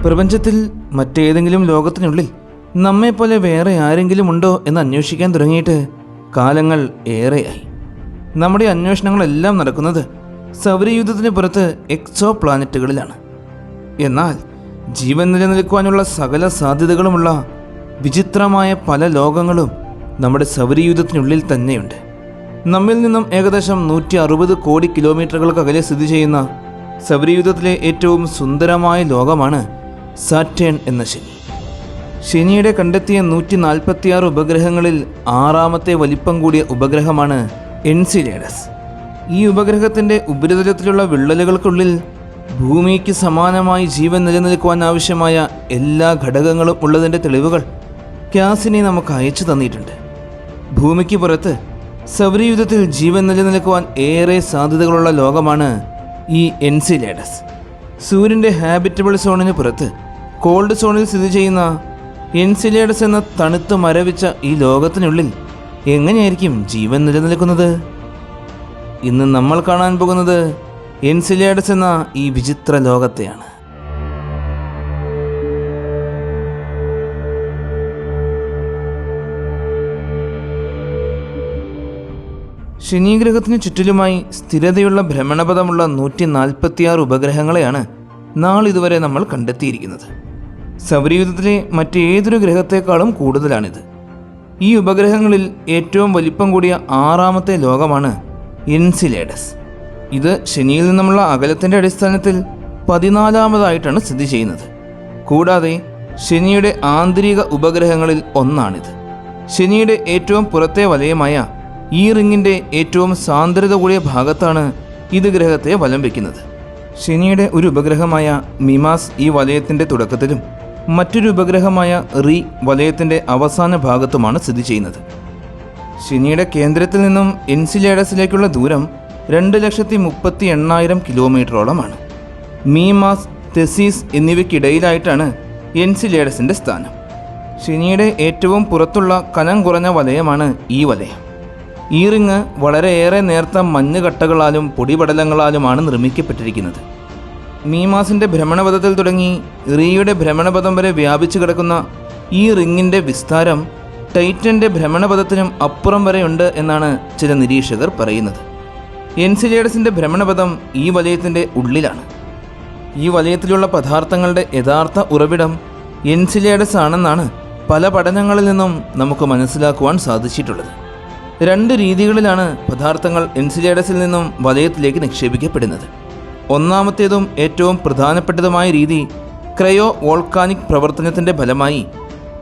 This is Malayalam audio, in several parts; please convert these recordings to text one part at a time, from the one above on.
പ്രപഞ്ചത്തിൽ മറ്റേതെങ്കിലും ലോകത്തിനുള്ളിൽ നമ്മെപ്പോലെ വേറെ ആരെങ്കിലും ഉണ്ടോ എന്ന് അന്വേഷിക്കാൻ തുടങ്ങിയിട്ട് കാലങ്ങൾ ഏറെയായി. നമ്മുടെ അന്വേഷണങ്ങളെല്ലാം നടക്കുന്നത് സൗരയൂഥത്തിന് പുറത്ത് എക്സോ പ്ലാനറ്റുകളിലാണ്. എന്നാൽ ജീവൻ നിലനിൽക്കുവാനുള്ള സകല സാധ്യതകളുമുള്ള വിചിത്രമായ പല ലോകങ്ങളും നമ്മുടെ സൗരയൂഥത്തിനുള്ളിൽ തന്നെയുണ്ട്. നമ്മിൽ നിന്നും ഏകദേശം 160 കോടി കിലോമീറ്ററുകൾക്കകലെ സ്ഥിതി ചെയ്യുന്ന സൗരയൂഥത്തിലെ ഏറ്റവും സുന്ദരമായ ലോകമാണ് സാറ്റേൺ എന്ന ശനി. ശനിയുടെ കണ്ടെത്തിയ 146 ഉപഗ്രഹങ്ങളിൽ 6ാമത്തെ വലിപ്പം കൂടിയ ഉപഗ്രഹമാണ് എൻസിലേഡസ്. ഈ ഉപഗ്രഹത്തിൻ്റെ ഉപരിതലത്തിലുള്ള വിള്ളലുകൾക്കുള്ളിൽ ഭൂമിക്ക് സമാനമായി ജീവൻ നിലനിൽക്കുവാൻ ആവശ്യമായ എല്ലാ ഘടകങ്ങളും ഉള്ളതിൻ്റെ തെളിവുകൾ കാസിനി നമുക്ക് അയച്ചു തന്നിട്ടുണ്ട്. ഭൂമിക്ക് പുറത്ത് സൗരയൂഥത്തിൽ ജീവൻ നിലനിൽക്കുവാൻ ഏറെ സാധ്യതകളുള്ള ലോകമാണ് ഈ എൻസിലേഡസ്. സൂര്യൻ്റെ ഹാബിറ്റബിൾ സോണിന് പുറത്ത് കോൾഡ് സോണിൽ സ്ഥിതി ചെയ്യുന്ന എൻസിലേഡസ് എന്ന തണുത്ത് മരവിച്ച ഈ ലോകത്തിനുള്ളിൽ എങ്ങനെയായിരിക്കും ജീവൻ നിലനിൽക്കുന്നത്? ഇന്ന് നമ്മൾ കാണാൻ പോകുന്നത് എൻസിലേഡസ് എന്ന ഈ വിചിത്ര ലോകത്തെയാണ്. ശനിഗ്രഹത്തിന് ചുറ്റിലുമായി സ്ഥിരതയുള്ള ഭ്രമണപഥമുള്ള 146 ഉപഗ്രഹങ്ങളെയാണ് നാളിതുവരെ നമ്മൾ കണ്ടെത്തിയിരിക്കുന്നത്. സൗരയൂഥത്തിലെ മറ്റേതൊരു ഗ്രഹത്തെക്കാളും കൂടുതലാണിത്. ഈ ഉപഗ്രഹങ്ങളിൽ ഏറ്റവും വലിപ്പം കൂടിയ 6ാമത്തെ ലോകമാണ് എൻസിലേഡസ്. ഇത് ശനിയിൽ നിന്നുമുള്ള അകലത്തിൻ്റെ അടിസ്ഥാനത്തിൽ 14ാമതായിട്ടാണ് സ്ഥിതി ചെയ്യുന്നത്. കൂടാതെ ശനിയുടെ ആന്തരിക ഉപഗ്രഹങ്ങളിൽ ഒന്നാണിത്. ശനിയുടെ ഏറ്റവും പുറത്തെ വലയമായ ഈ റിങ്ങിൻ്റെ ഏറ്റവും സാന്ദ്രത കൂടിയ ഭാഗത്താണ് ഇത് ഗ്രഹത്തെ വലം വയ്ക്കുന്നത്. ശനിയുടെ ഒരു ഉപഗ്രഹമായ മിമാസ് ഈ വലയത്തിൻ്റെ തുടക്കത്തിലും മറ്റൊരു ഉപഗ്രഹമായ റീ വലയത്തിൻ്റെ അവസാന ഭാഗത്തുമാണ് സ്ഥിതി ചെയ്യുന്നത്. ശനിയുടെ കേന്ദ്രത്തിൽ നിന്നും എൻസിലേഡസിലേക്കുള്ള ദൂരം 2,38,000 കിലോമീറ്ററോളമാണ്. മീമാസ്, തെസീസ് എന്നിവയ്ക്കിടയിലായിട്ടാണ് എൻസിലേഡസിൻ്റെ സ്ഥാനം. ശനിയുടെ ഏറ്റവും പുറത്തുള്ള കനം കുറഞ്ഞ വലയമാണ് ഈ വലയം. ഈ റിങ് വളരെയേറെ നേർത്ത മഞ്ഞുകട്ടകളാലും പൊടിപടലങ്ങളാലുമാണ് നിർമ്മിക്കപ്പെട്ടിരിക്കുന്നത്. മീമാസിൻ്റെ ഭ്രമണപഥത്തിൽ തുടങ്ങി റീയുടെ ഭ്രമണപഥം വരെ വ്യാപിച്ചു കിടക്കുന്ന ഈ റിങ്ങിൻ്റെ വിസ്താരം ടൈറ്റൻ്റെ ഭ്രമണപഥത്തിനും അപ്പുറം വരെയുണ്ട് എന്നാണ് ചില നിരീക്ഷകർ പറയുന്നത്. എൻസിലേഡസിൻ്റെ ഭ്രമണപഥം ഈ വലയത്തിൻ്റെ ഉള്ളിലാണ്. ഈ വലയത്തിലുള്ള പദാർത്ഥങ്ങളുടെ യഥാർത്ഥ ഉറവിടം എൻസിലേഡസ് ആണെന്നാണ് പല പഠനങ്ങളിൽ നിന്നും നമുക്ക് മനസ്സിലാക്കുവാൻ സാധിച്ചിട്ടുള്ളത്. 2 രീതികളിലാണ് പദാർത്ഥങ്ങൾ എൻസിലേഡസിൽ നിന്നും വലയത്തിലേക്ക് നിക്ഷേപിക്കപ്പെടുന്നത്. ഒന്നാമത്തേതും ഏറ്റവും പ്രധാനപ്പെട്ടതുമായ രീതി ക്രയോ വോൾക്കാനിക് പ്രവർത്തനത്തിൻ്റെ ഫലമായി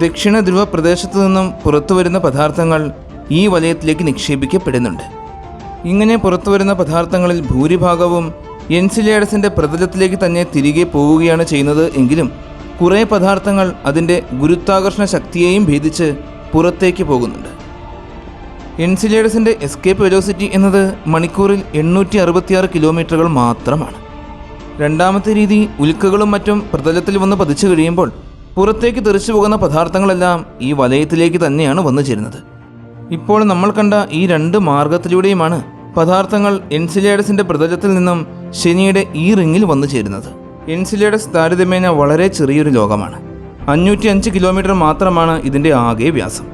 ദക്ഷിണ ധ്രുവ പ്രദേശത്തു നിന്നും പുറത്തുവരുന്ന പദാർത്ഥങ്ങൾ ഈ വലയത്തിലേക്ക് നിക്ഷേപിക്കപ്പെടുന്നുണ്ട്. ഇങ്ങനെ പുറത്തുവരുന്ന പദാർത്ഥങ്ങളിൽ ഭൂരിഭാഗവും എൻസിലേഡസിൻ്റെ പ്രതലത്തിലേക്ക് തന്നെ തിരികെ പോവുകയാണ് ചെയ്യുന്നത്. എങ്കിലും കുറേ പദാർത്ഥങ്ങൾ അതിൻ്റെ ഗുരുത്വാകർഷണ ശക്തിയെയും ഭേദിച്ച് പുറത്തേക്ക് പോകുന്നുണ്ട്. എൻസിലേഡസിൻ്റെ എസ്കേപ്പ് വെലോസിറ്റി എന്നത് മണിക്കൂറിൽ 866 കിലോമീറ്ററുകൾ മാത്രമാണ്. രണ്ടാമത്തെ രീതി ഉൽക്കകളും മറ്റും പ്രതലത്തിൽ വന്ന് പതിച്ചു കഴിയുമ്പോൾ പുറത്തേക്ക് തെറിച്ചു പോകുന്ന പദാർത്ഥങ്ങളെല്ലാം ഈ വലയത്തിലേക്ക് തന്നെയാണ് വന്നു ചേരുന്നത്. ഇപ്പോൾ നമ്മൾ കണ്ട ഈ 2 മാർഗത്തിലൂടെയുമാണ് പദാർത്ഥങ്ങൾ എൻസിലേഡസിൻ്റെ പ്രതലത്തിൽ നിന്നും ശനിയുടെ ഈ റിങ്ങിൽ വന്നു ചേരുന്നത്. എൻസിലേഡസ് താരതമ്യേന വളരെ ചെറിയൊരു ലോകമാണ്. 505 കിലോമീറ്റർ മാത്രമാണ് ഇതിൻ്റെ ആകെ വ്യാസം.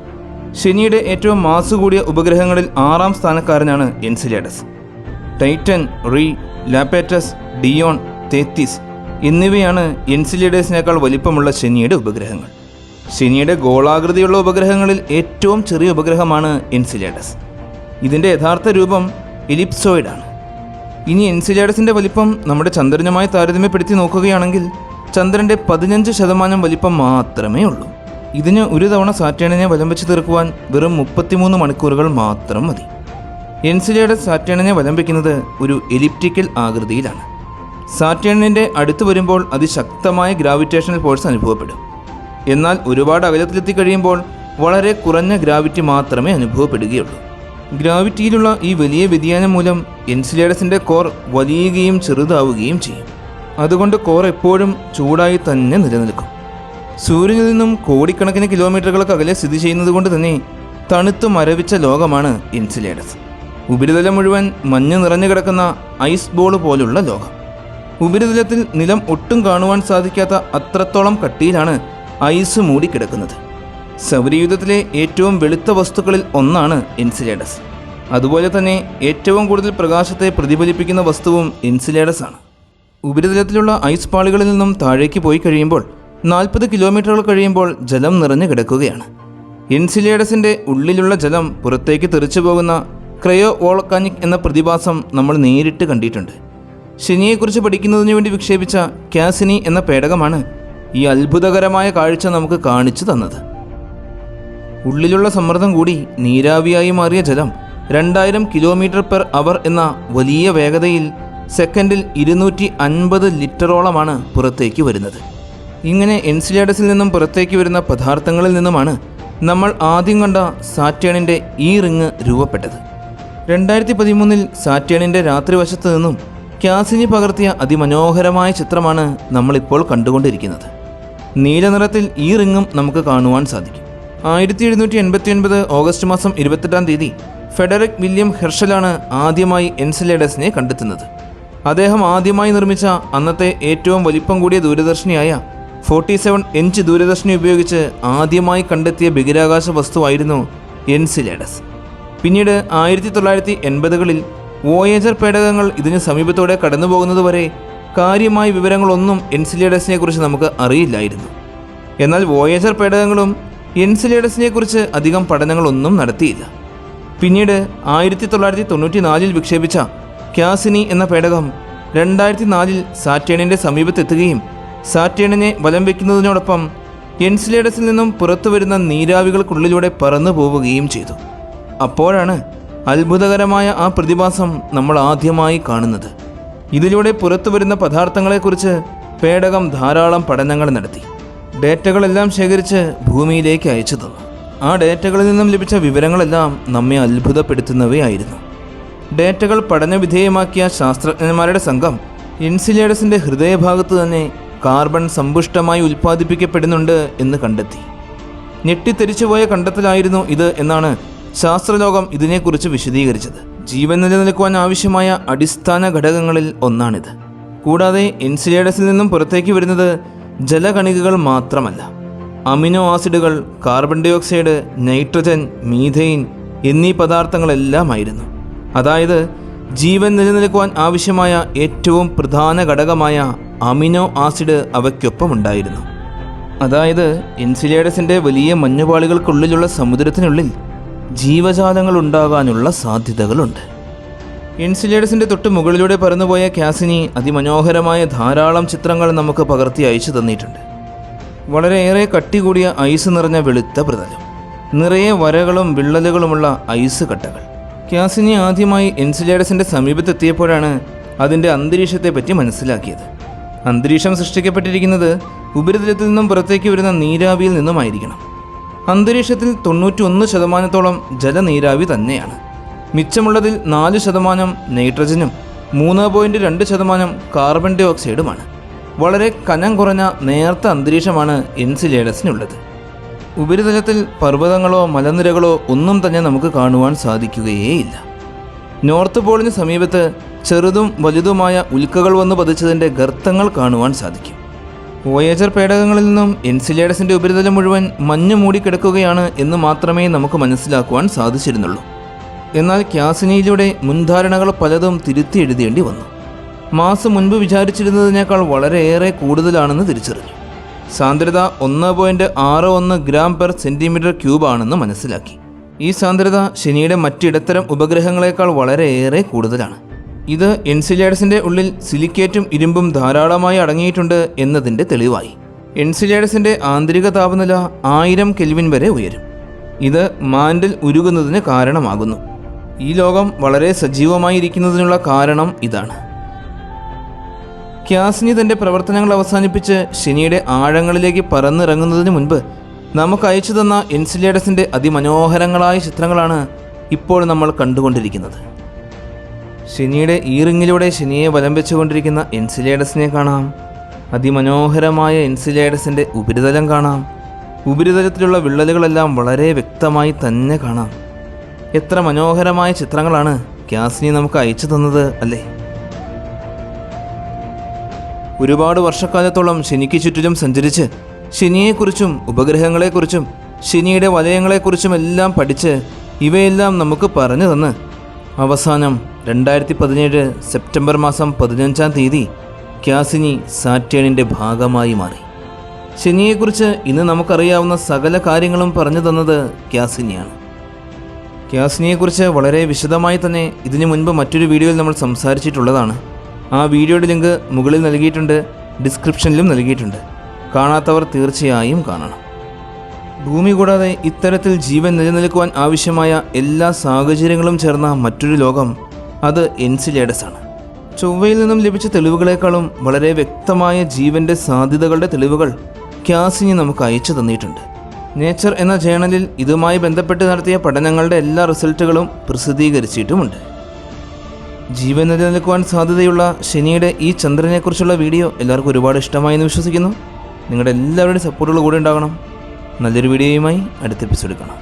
ശനിയുടെ ഏറ്റവും മാസ് കൂടിയ ഉപഗ്രഹങ്ങളിൽ 6ാം സ്ഥാനക്കാരനാണ് എൻസിലേഡസ്. ടൈറ്റൻ, റീ, ലാപേറ്റസ്, ഡിയോൺ, തേത്തിസ് എന്നിവയാണ് എൻസിലേഡസിനേക്കാൾ വലിപ്പമുള്ള ശനിയുടെ ഉപഗ്രഹങ്ങൾ. ശനിയുടെ ഗോളാകൃതിയുള്ള ഉപഗ്രഹങ്ങളിൽ ഏറ്റവും ചെറിയ ഉപഗ്രഹമാണ് എൻസിലേഡസ്. ഇതിൻ്റെ യഥാർത്ഥ രൂപം എലിപ്സോയിഡാണ്. ഇനി എൻസിലേഡസിൻ്റെ വലിപ്പം നമ്മുടെ ചന്ദ്രനുമായി താരതമ്യപ്പെടുത്തി നോക്കുകയാണെങ്കിൽ ചന്ദ്രൻ്റെ 15% വലിപ്പം മാത്രമേ ഉള്ളൂ. ഇതിന് ഒരു തവണ സാറ്റേണിനെ വലം വെച്ച് തീർക്കുവാൻ വെറും 33 മണിക്കൂറുകൾ മാത്രം മതി. എൻസിലേഡസ് സാറ്റേണിനെ വലം വയ്ക്കുന്നത് ഒരു എലിപ്റ്റിക്കൽ ആകൃതിയിലാണ്. സാറ്റേണിൻ്റെ അടുത്ത് വരുമ്പോൾ അതിശക്തമായ ഗ്രാവിറ്റേഷണൽ ഫോഴ്സ് അനുഭവപ്പെടും. എന്നാൽ ഒരുപാട് അകലത്തിലെത്തി കഴിയുമ്പോൾ വളരെ കുറഞ്ഞ ഗ്രാവിറ്റി മാത്രമേ അനുഭവപ്പെടുകയുള്ളൂ. ഗ്രാവിറ്റിയിലുള്ള ഈ വലിയ വ്യതിയാനം മൂലം എൻസിലേഡസിൻ്റെ കോർ വലിയുകയും ചെറുതാവുകയും ചെയ്യും. അതുകൊണ്ട് കോർ എപ്പോഴും ചൂടായി തന്നെ നിലനിൽക്കും. സൂര്യനിൽ നിന്നും കോടിക്കണക്കിന് കിലോമീറ്ററുകൾക്ക് അകലെ സ്ഥിതി ചെയ്യുന്നത് കൊണ്ട് തന്നെ തണുത്ത് മരവിച്ച ലോകമാണ് എൻസിലേഡസ്. ഉപരിതലം മുഴുവൻ മഞ്ഞ് നിറഞ്ഞു കിടക്കുന്ന ഐസ് ബോൾ പോലുള്ള ലോകം. ഉപരിതലത്തിൽ നിലം ഒട്ടും കാണുവാൻ സാധിക്കാത്ത അത്രത്തോളം കട്ടിയിലാണ് ഐസ് മൂടിക്കിടക്കുന്നത്. സൗരയൂഥത്തിലെ ഏറ്റവും വെളുത്ത വസ്തുക്കളിൽ ഒന്നാണ് എൻസിലേഡസ്. അതുപോലെ തന്നെ ഏറ്റവും കൂടുതൽ പ്രകാശത്തെ പ്രതിഫലിപ്പിക്കുന്ന വസ്തുവും എൻസിലേഡസ് ആണ്. ഉപരിതലത്തിലുള്ള ഐസ് പാളികളിൽ നിന്നും താഴേക്ക് പോയി കഴിയുമ്പോൾ 40 കിലോമീറ്ററുകൾ കഴിയുമ്പോൾ ജലം നിറഞ്ഞു കിടക്കുകയാണ്. എൻസിലേഡസിൻ്റെ ഉള്ളിലുള്ള ജലം പുറത്തേക്ക് തെറിച്ചു പോകുന്ന ക്രയോ വോൾക്കാനിക് എന്ന പ്രതിഭാസം നമ്മൾ നേരിട്ട് കണ്ടിട്ടുണ്ട്. ശനിയെക്കുറിച്ച് പഠിക്കുന്നതിന് വേണ്ടി വിക്ഷേപിച്ച കാസിനി എന്ന പേടകമാണ് ഈ അത്ഭുതകരമായ കാഴ്ച നമുക്ക് കാണിച്ചു തന്നത്. ഉള്ളിലുള്ള സമ്മർദ്ദം കൂടി നീരാവിയായി മാറിയ ജലം 2000 km/h എന്ന വലിയ വേഗതയിൽ സെക്കൻഡിൽ 250 ലിറ്ററോളമാണ് പുറത്തേക്ക് വരുന്നത്. ഇങ്ങനെ എൻസിലേഡസിൽ നിന്നും പുറത്തേക്ക് വരുന്ന പദാർത്ഥങ്ങളിൽ നിന്നുമാണ് നമ്മൾ ആദ്യം കണ്ട സാറ്റേണിൻ്റെ ഈ റിങ് രൂപപ്പെട്ടത്. 2013 സാറ്റേണിൻ്റെ രാത്രിവശത്ത് നിന്നും കാസിനി പകർത്തിയ അതിമനോഹരമായ ചിത്രമാണ് നമ്മളിപ്പോൾ കണ്ടുകൊണ്ടിരിക്കുന്നത്. നീല നിറത്തിൽ ഈ റിങ്ങും നമുക്ക് കാണുവാൻ സാധിക്കും. 1789 ഓഗസ്റ്റ് മാസം 28-ാം തീയതി ഫെഡറിക് വില്യം ഹെർഷലാണ് ആദ്യമായി എൻസിലേഡസിനെ കണ്ടെത്തുന്നത്. അദ്ദേഹം ആദ്യമായി നിർമ്മിച്ച അന്നത്തെ ഏറ്റവും വലിപ്പം കൂടിയ ദൂരദർശിനിയായ 47 ഇഞ്ച് ദൂരദർശിനി ഉപയോഗിച്ച് ആദ്യമായി കണ്ടെത്തിയ ബഹിരാകാശ വസ്തുവായിരുന്നു എൻസിലേഡസ്. പിന്നീട് 1980കളിൽ വോയേജർ പേടകങ്ങൾ ഇതിന് സമീപത്തോടെ കടന്നുപോകുന്നതുവരെ കാര്യമായ വിവരങ്ങളൊന്നും എൻസിലേഡസിനെ കുറിച്ച് നമുക്ക് അറിയില്ലായിരുന്നു. എന്നാൽ വോയേജർ പേടകങ്ങളും എൻസിലേഡസിനെക്കുറിച്ച് അധികം പഠനങ്ങളൊന്നും നടത്തിയില്ല. പിന്നീട് 1994 വിക്ഷേപിച്ച കാസിനി എന്ന പേടകം 2004 സാറ്റേണിൻ്റെ സമീപത്തെത്തുകയും സാറ്റേണിനെ വലം വയ്ക്കുന്നതിനോടൊപ്പം എൻസിലേഡസിൽ നിന്നും പുറത്തു വരുന്ന നീരാവികൾക്കുള്ളിലൂടെ പറന്നു പോവുകയും ചെയ്തു. അപ്പോഴാണ് അത്ഭുതകരമായ ആ പ്രതിഭാസം നമ്മൾ ആദ്യമായി കാണുന്നത്. ഇതിലൂടെ പുറത്തു വരുന്ന പദാർത്ഥങ്ങളെക്കുറിച്ച് പേടകം ധാരാളം പഠനങ്ങൾ നടത്തി. ഡേറ്റകളെല്ലാം ശേഖരിച്ച് ഭൂമിയിലേക്ക് അയച്ചു തന്നു. ആ ഡേറ്റകളിൽ നിന്നും ലഭിച്ച വിവരങ്ങളെല്ലാം നമ്മെ അത്ഭുതപ്പെടുത്തുന്നവയായിരുന്നു. ഡേറ്റകൾ പഠനവിധേയമാക്കിയ ശാസ്ത്രജ്ഞന്മാരുടെ സംഘം എൻസിലേഡസിൻ്റെ ഹൃദയഭാഗത്ത് തന്നെ കാർബൺ സമ്പുഷ്ടമായി ഉൽപ്പാദിപ്പിക്കപ്പെടുന്നുണ്ട് എന്ന് കണ്ടെത്തി. ഞെട്ടിത്തെരിച്ചുപോയ കണ്ടെത്തലായിരുന്നു ഇത് എന്നാണ് ശാസ്ത്രലോകം ഇതിനെക്കുറിച്ച് വിശദീകരിച്ചത്. ജീവൻ നിലനിൽക്കുവാൻ ആവശ്യമായ അടിസ്ഥാന ഘടകങ്ങളിൽ ഒന്നാണിത്. കൂടാതെ എൻസിലേഡസിൽ നിന്നും പുറത്തേക്ക് വരുന്നത് ജലകണികകൾ മാത്രമല്ല, അമിനോ ആസിഡുകൾ, carbon dioxide, nitrogen, methane എന്നീ പദാർത്ഥങ്ങളെല്ലാമായിരുന്നു. അതായത് ജീവൻ നിലനിൽക്കുവാൻ ആവശ്യമായ ഏറ്റവും പ്രധാന ഘടകമായ അമിനോ ആസിഡ് അവയ്ക്കൊപ്പമുണ്ടായിരുന്നു. അതായത് എൻസിലേഡസിൻ്റെ വലിയ മഞ്ഞുപാളികൾക്കുള്ളിലുള്ള സമുദ്രത്തിനുള്ളിൽ ജീവജാലങ്ങൾ ഉണ്ടാകാനുള്ള സാധ്യതകളുണ്ട്. എൻസിലേഡസിൻ്റെ തൊട്ട് മുകളിലൂടെ പറന്നുപോയ കാസിനി അതിമനോഹരമായ ധാരാളം ചിത്രങ്ങൾ നമുക്ക് പകർത്തി അയച്ചു തന്നിട്ടുണ്ട്. വളരെയേറെ കട്ടി കൂടിയ ഐസ് നിറഞ്ഞ വെളുത്ത പ്രതലം, നിറയെ വരകളും വിള്ളലുകളുമുള്ള ഐസ് കട്ടകൾ. കാസിനി ആദ്യമായി എൻസിലേഡസിൻ്റെ സമീപത്തെത്തിയപ്പോഴാണ് അതിൻ്റെ അന്തരീക്ഷത്തെപ്പറ്റി മനസ്സിലാക്കിയത്. അന്തരീക്ഷം സൃഷ്ടിക്കപ്പെട്ടിരിക്കുന്നത് ഉപരിതലത്തിൽ നിന്നും പുറത്തേക്ക് വരുന്ന നീരാവിയിൽ നിന്നുമായിരിക്കണം. അന്തരീക്ഷത്തിൽ 91% ജലനീരാവി തന്നെയാണ്. മിച്ചമുള്ളതിൽ 4% നൈട്രജനും 3.2% കാർബൺ ഡൈ ഓക്സൈഡുമാണ്. വളരെ കനം കുറഞ്ഞ നേർത്ത അന്തരീക്ഷമാണ് എൻസിലേഡസിനുള്ളത്. ഉപരിതലത്തിൽ പർവ്വതങ്ങളോ മലനിരകളോ ഒന്നും തന്നെ നമുക്ക് കാണുവാൻ സാധിക്കുകയേയില്ല. നോർത്ത് പോളിന് സമീപത്ത് ചെറുതും വലുതുമായ ഉൽക്കകൾ വന്നു പതിച്ചതിൻ്റെ ഗർത്തങ്ങൾ കാണുവാൻ സാധിക്കും. വോയേജർ പേടകങ്ങളിൽ നിന്നും എൻസിലേഡസിൻ്റെ ഉപരിതലം മുഴുവൻ മഞ്ഞ് മൂടിക്കിടക്കുകയാണ് എന്ന് മാത്രമേ നമുക്ക് മനസ്സിലാക്കുവാൻ സാധിച്ചിരുന്നുള്ളൂ. എന്നാൽ കാസിനിയിലൂടെ മുൻധാരണകൾ പലതും തിരുത്തി എഴുതേണ്ടി വന്നു. മാസ് മുൻപ് വിചാരിച്ചിരുന്നതിനേക്കാൾ വളരെയേറെ കൂടുതലാണെന്ന് തിരിച്ചറിഞ്ഞു. സാന്ദ്രത 1.61 ഗ്രാം/സെൻറ്റിമീറ്റർ ക്യൂബ് ആണെന്ന് മനസ്സിലാക്കി. ഈ സാന്ദ്രത ശനിയുടെ മറ്റിടത്തരം ഉപഗ്രഹങ്ങളെക്കാൾ വളരെയേറെ കൂടുതലാണ്. ഇത് എൻസിലേഡസിൻ്റെ ഉള്ളിൽ സിലിക്കേറ്റും ഇരുമ്പും ധാരാളമായി അടങ്ങിയിട്ടുണ്ട് എന്നതിൻ്റെ തെളിവായി. എൻസിലേഡസിൻ്റെ ആന്തരിക താപനില 1000 കെൽവിൻ വരെ ഉയരും. ഇത് മാൻഡിൽ ഉരുകുന്നതിന് കാരണമാകുന്നു. ഈ ലോകം വളരെ സജീവമായിരിക്കുന്നതിനുള്ള കാരണം ഇതാണ്. കാസിനി തൻ്റെ പ്രവർത്തനങ്ങൾ അവസാനിപ്പിച്ച് ശനിയുടെ ആഴങ്ങളിലേക്ക് പറന്നിറങ്ങുന്നതിന് മുൻപ് നമുക്ക് അയച്ചു തന്ന എൻസിലേഡസിൻ്റെ അതിമനോഹരങ്ങളായ ചിത്രങ്ങളാണ് ഇപ്പോൾ നമ്മൾ കണ്ടുകൊണ്ടിരിക്കുന്നത്. ശനിയുടെ ഈ റിങ്ങിലൂടെ ശനിയെ വലം വെച്ചുകൊണ്ടിരിക്കുന്ന എൻസിലേഡസിനെ കാണാം. അതിമനോഹരമായ എൻസിലേഡസിൻ്റെ ഉപരിതലം കാണാം. ഉപരിതലത്തിലുള്ള വിള്ളലുകളെല്ലാം വളരെ വ്യക്തമായി തന്നെ കാണാം. എത്ര മനോഹരമായ ചിത്രങ്ങളാണ് കാസിനി നമുക്ക് അയച്ചു തന്നത് അല്ലേ? ഒരുപാട് വർഷക്കാലത്തോളം ശനിക്ക് ചുറ്റിലും സഞ്ചരിച്ച് ശനിയെക്കുറിച്ചും ഉപഗ്രഹങ്ങളെക്കുറിച്ചും ശനിയുടെ വലയങ്ങളെക്കുറിച്ചും എല്ലാം പഠിച്ച് ഇവയെല്ലാം നമുക്ക് പറഞ്ഞു തന്ന് അവസാനം 2017 സെപ്റ്റംബർ മാസം 15-ാം തീയതി ക്യാസിനി സാറ്റേണിൻ്റെ ഭാഗമായി മാറി. ശനിയെക്കുറിച്ച് ഇന്ന് നമുക്കറിയാവുന്ന സകല കാര്യങ്ങളും പറഞ്ഞു തന്നത് ക്യാസിനിയാണ്. ക്യാസിനിയെക്കുറിച്ച് വളരെ വിശദമായി തന്നെ ഇതിനു മുൻപ് മറ്റൊരു വീഡിയോയിൽ നമ്മൾ സംസാരിച്ചിട്ടുള്ളതാണ്. ആ വീഡിയോയുടെ ലിങ്ക് മുകളിൽ നൽകിയിട്ടുണ്ട്, ഡിസ്ക്രിപ്ഷനിലും നൽകിയിട്ടുണ്ട്. കാണാത്തവർ തീർച്ചയായും കാണണം. ഭൂമി കൂടാതെ ഇത്തരത്തിൽ ജീവൻ നിലനിൽക്കുവാൻ ആവശ്യമായ എല്ലാ സാഹചര്യങ്ങളും ചേർന്ന മറ്റൊരു ലോകം അത് എൻസിലേഡസ് ആണ്. ചൊവ്വയിൽ നിന്നും ലഭിച്ച തെളിവുകളെക്കാളും വളരെ വ്യക്തമായ ജീവൻ്റെ സാധ്യതകളുടെ തെളിവുകൾ ക്യാസിനി നമുക്ക് അയച്ചു തന്നിട്ടുണ്ട്. നേച്ചർ എന്ന ജേണലിൽ ഇതുമായി ബന്ധപ്പെട്ട് നടത്തിയ പഠനങ്ങളുടെ എല്ലാ റിസൾട്ടുകളും പ്രസിദ്ധീകരിച്ചിട്ടുമുണ്ട്. ജീവൻ നിലനിൽക്കുവാൻ സാധ്യതയുള്ള ശനിയുടെ ഈ ചന്ദ്രനെക്കുറിച്ചുള്ള വീഡിയോ എല്ലാവർക്കും ഒരുപാട് ഇഷ്ടമായി എന്ന് വിശ്വസിക്കുന്നു. നിങ്ങളുടെ എല്ലാവരുടെയും സപ്പോർട്ടുകൾ കൂടെ ഉണ്ടാകണം. നല്ലൊരു വീഡിയോയുമായി അടുത്ത എപ്പിസോഡ് കാണാം.